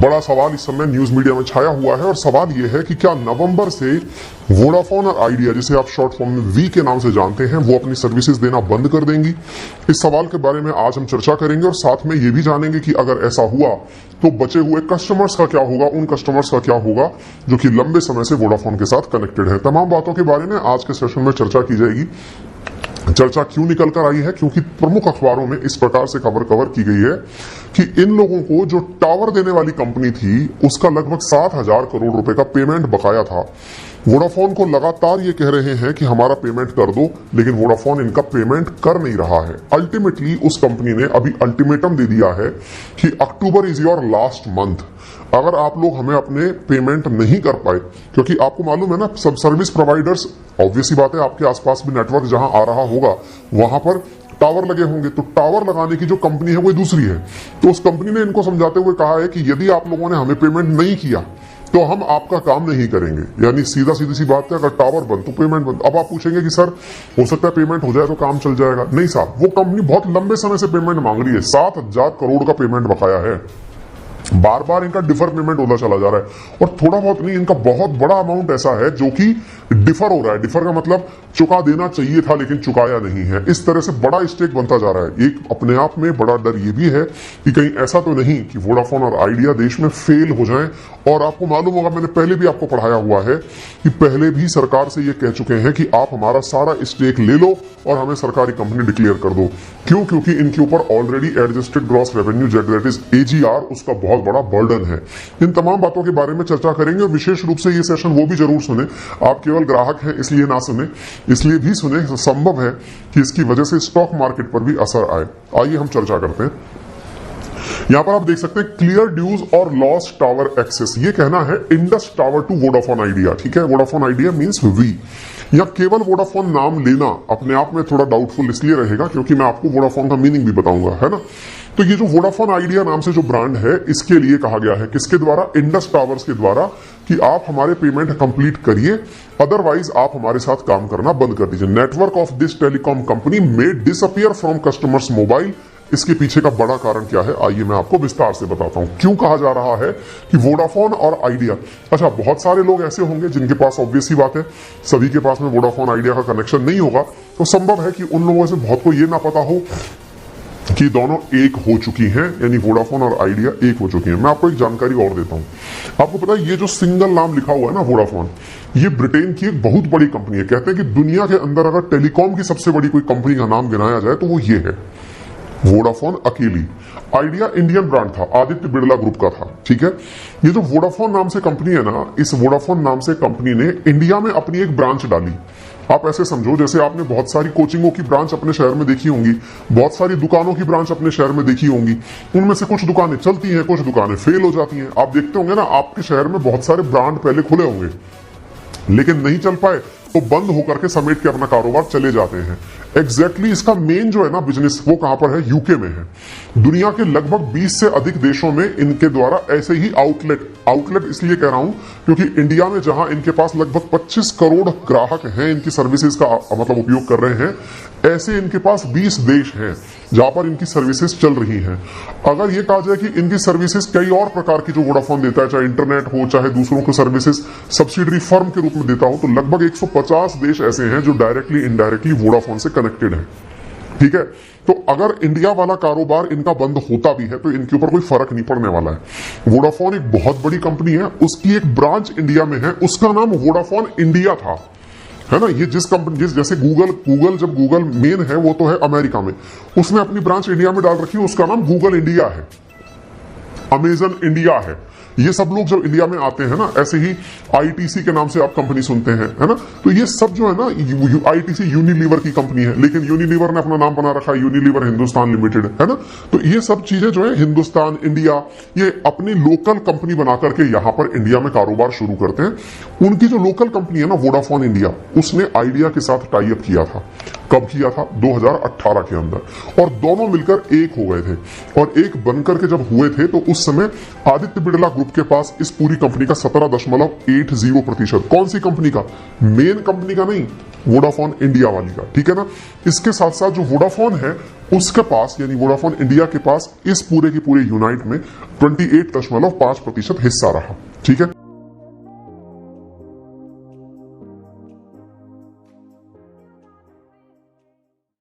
बड़ा सवाल इस समय न्यूज मीडिया में छाया हुआ है और सवाल यह है कि क्या नवंबर से वोडाफोन और आइडिया, जिसे आप शॉर्ट फॉर्म में वी के नाम से जानते हैं, वो अपनी सर्विसेज देना बंद कर देंगी। इस सवाल के बारे में आज हम चर्चा करेंगे और साथ में ये भी जानेंगे कि अगर ऐसा हुआ तो बचे हुए कस्टमर्स का क्या होगा, उन कस्टमर्स का क्या होगा जो कि लंबे समय से वोडाफोन के साथ कनेक्टेड है। तमाम बातों के बारे में आज के सेशन में चर्चा की जाएगी। चर्चा क्यों निकल कर आई है? क्योंकि प्रमुख अखबारों में इस प्रकार से खबर कवर की गई है कि इन लोगों को जो टावर देने वाली कंपनी थी उसका लगभग 7,000 करोड़ रुपए का पेमेंट बकाया था। वोडाफोन को लगातार ये कह रहे हैं कि हमारा पेमेंट कर दो, लेकिन वोडाफोन इनका पेमेंट कर नहीं रहा है। अल्टीमेटली उस कंपनी ने अभी अल्टीमेटम दे दिया है कि October is your last month. अगर आप लोग हमें अपने पेमेंट नहीं कर पाए, क्योंकि आपको मालूम है ना, सब सर्विस प्रोवाइडर्स, ऑब्वियसली बात है, आपके आसपास भी नेटवर्क जहां आ रहा होगा वहां पर टावर लगे होंगे, तो टावर लगाने की जो कंपनी है वो दूसरी है। तो उस कंपनी ने इनको समझाते हुए कहा है कि यदि आप लोगों ने हमें पेमेंट नहीं किया तो हम आपका काम नहीं करेंगे। यानी सीधी सी बात है, अगर टावर बंद तो पेमेंट बंद। अब आप पूछेंगे कि सर हो सकता है पेमेंट हो जाए तो काम चल जाएगा। नहीं साहब, वो कंपनी बहुत लंबे समय से पेमेंट मांग रही है। 7,000 करोड़ का पेमेंट बकाया है। बार बार इनका डिफर पेमेंट होता चला जा रहा है और थोड़ा बहुत नहीं, इनका बहुत बड़ा अमाउंट ऐसा है जो कि डिफर हो रहा है। डिफर का मतलब चुका देना चाहिए था लेकिन चुकाया नहीं है। इस तरह से बड़ा स्टेक बनता जा रहा है। एक अपने आप में बड़ा डर यह भी है कि कहीं ऐसा तो नहीं कि वोडाफोन और आइडिया देश में फेल हो जाएं। और आपको मालूम होगा, मैंने पहले भी आपको पढ़ाया हुआ है कि पहले भी सरकार से ये कह चुके हैं कि आप हमारा सारा स्टेक ले लो और हमें सरकारी कंपनी डिक्लेयर कर दो। क्यों? क्योंकि इनके ऊपर already adjusted gross revenue that is AGR, उसका बहुत बड़ा बर्डन है। इन तमाम बातों के बारे में चर्चा करेंगे और विशेष रूप से ये सेशन वो भी जरूर सुने। आप केवल ग्राहक हैं इसलिए ना सुने, इसलिए भी सुने, संभव है कि इसकी वजह से स्टॉक मार्केट पर भी असर आए। आइए हम चर्चा करते हैं। यहां पर आप देख सकते हैं क्लियर ड्यूज और लॉस्ट टावर एक्सेस। ये कहना है Indus tower to Vodafone Idea. ठीक है, वोडाफोन आइडिया मींस वी। या केवल वोडाफोन नाम लेना अपने आप में थोड़ा डाउटफुल इसलिए रहेगा क्योंकि मैं आपको वोडाफोन का मीनिंग भी बताऊंगा, है ना। तो ये जो वोडाफोन आइडिया नाम से जो ब्रांड है, इसके लिए कहा गया है किसके द्वारा? इंडस टावर्स के द्वारा, कि आप हमारे पेमेंट कंप्लीट करिए, अदरवाइज आप हमारे साथ काम करना बंद कर दीजिए। Network of this telecom company may disappear from customers mobile. इसके पीछे का बड़ा कारण क्या है, आइए मैं आपको विस्तार से बताता हूं। क्यों कहा जा रहा है कि वोडाफोन और आइडिया? अच्छा, बहुत सारे लोग ऐसे होंगे जिनके पास, ऑब्वियस ही बात है, सभी के पास में वोडाफोन आइडिया का कनेक्शन नहीं होगा। तो संभव है कि उन लोगों से बहुत को ये ना पता हो कि दोनों एक हो चुकी हैं, यानी वोडाफोन और आइडिया एक हो चुकी हैं। मैं आपको एक जानकारी और देता हूं। आपको पता है ये जो सिंगल नाम लिखा हुआ है ना वोडाफोन, ये ब्रिटेन की एक बहुत बड़ी कंपनी है। कहते हैं कि दुनिया के अंदर अगर टेलीकॉम की सबसे बड़ी कोई कंपनी का नाम गिनाया जाए तो वो ये है, वोडाफोन अकेली। आइडिया इंडियन ब्रांड था, आदित्य बिड़ला ग्रुप का था। ठीक है, ये जो वोडाफोन नाम से कंपनी है ना, इस वोडाफोन नाम से कंपनी ने इंडिया में अपनी एक ब्रांच डाली। आप ऐसे समझो जैसे आपने बहुत सारी कोचिंगों की ब्रांच अपने शहर में देखी होंगी, बहुत सारी दुकानों की ब्रांच अपने शहर में देखी होंगी। उनमें से कुछ दुकानें चलती हैं, कुछ दुकानें फेल हो जाती हैं। आप देखते होंगे ना, आपके शहर में बहुत सारे ब्रांड पहले खुले होंगे लेकिन नहीं चल पाए तो बंद होकर के समेट के अपना कारोबार चले जाते हैं। एग्जैक्टली इसका मेन जो है ना बिजनेस, वो कहां पर है? यूके में है। दुनिया के लगभग 20 से अधिक देशों में इनके द्वारा ऐसे ही आउटलेट इसलिए कह रहा हूं क्योंकि इंडिया में जहां इनके पास लगभग 25 करोड़ ग्राहक हैं, इनकी सर्विसेज का मतलब उपयोग कर रहे हैं, ऐसे इनके पास 20 देश हैं जहां पर इनकी सर्विसेज चल रही हैं। अगर ये कहा जाए कि इनकी सर्विसेज कई और प्रकार की जो वोडाफोन देता है, चाहे इंटरनेट हो, चाहे दूसरों को सर्विसेज सब्सिडरी फर्म के रूप में देता हो, तो लगभग 150 देश ऐसे हैं जो डायरेक्टली इनडायरेक्टली वोडाफोन से कनेक्टेड है। ठीक है, तो अगर इंडिया वाला कारोबार इनका बंद होता भी है तो इनके ऊपर कोई फर्क नहीं पड़ने वाला है। वोडाफोन एक बहुत बड़ी कंपनी है, उसकी एक ब्रांच इंडिया में है, उसका नाम वोडाफोन इंडिया था, है ना। ये जिस कंपनी, जैसे गूगल जब गूगल मेन है वो तो है अमेरिका में, उसने अपनी ब्रांच इंडिया में डाल रखी है, उसका नाम गूगल इंडिया है, अमेजन इंडिया है। ये सब लोग जब इंडिया में आते हैं ना, ऐसे ही आईटीसी के नाम से आप कंपनी सुनते हैं, है ना। तो ये सब जो है ना, आईटीसी यूनिलीवर की कंपनी है, लेकिन यूनिलीवर ने अपना नाम बना रखा है यूनिलीवर हिंदुस्तान लिमिटेड, है ना। तो ये सब चीजें जो है हिंदुस्तान, इंडिया, ये अपनी लोकल कंपनी बना करके यहां पर इंडिया में कारोबार शुरू करते हैं। उनकी जो लोकल कंपनी है ना वोडाफोन इंडिया, उसने आइडिया के साथ टाई अप किया था। कब किया था? 2018 के अंदर। और दोनों मिलकर एक हो गए थे, और एक बनकर के जब हुए थे तो उस समय आदित्य बिड़ला ग्रुप के पास इस पूरी कंपनी का 17.80%। कौन सी कंपनी का? मेन कंपनी का नहीं, वोडाफोन इंडिया वाली का। ठीक है ना। इसके साथ साथ जो वोडाफोन है उसके पास यानी वोडाफोन इंडिया के पास इस पूरे की पूरे यूनाइट में 28.5% हिस्सा रहा। ठीक है।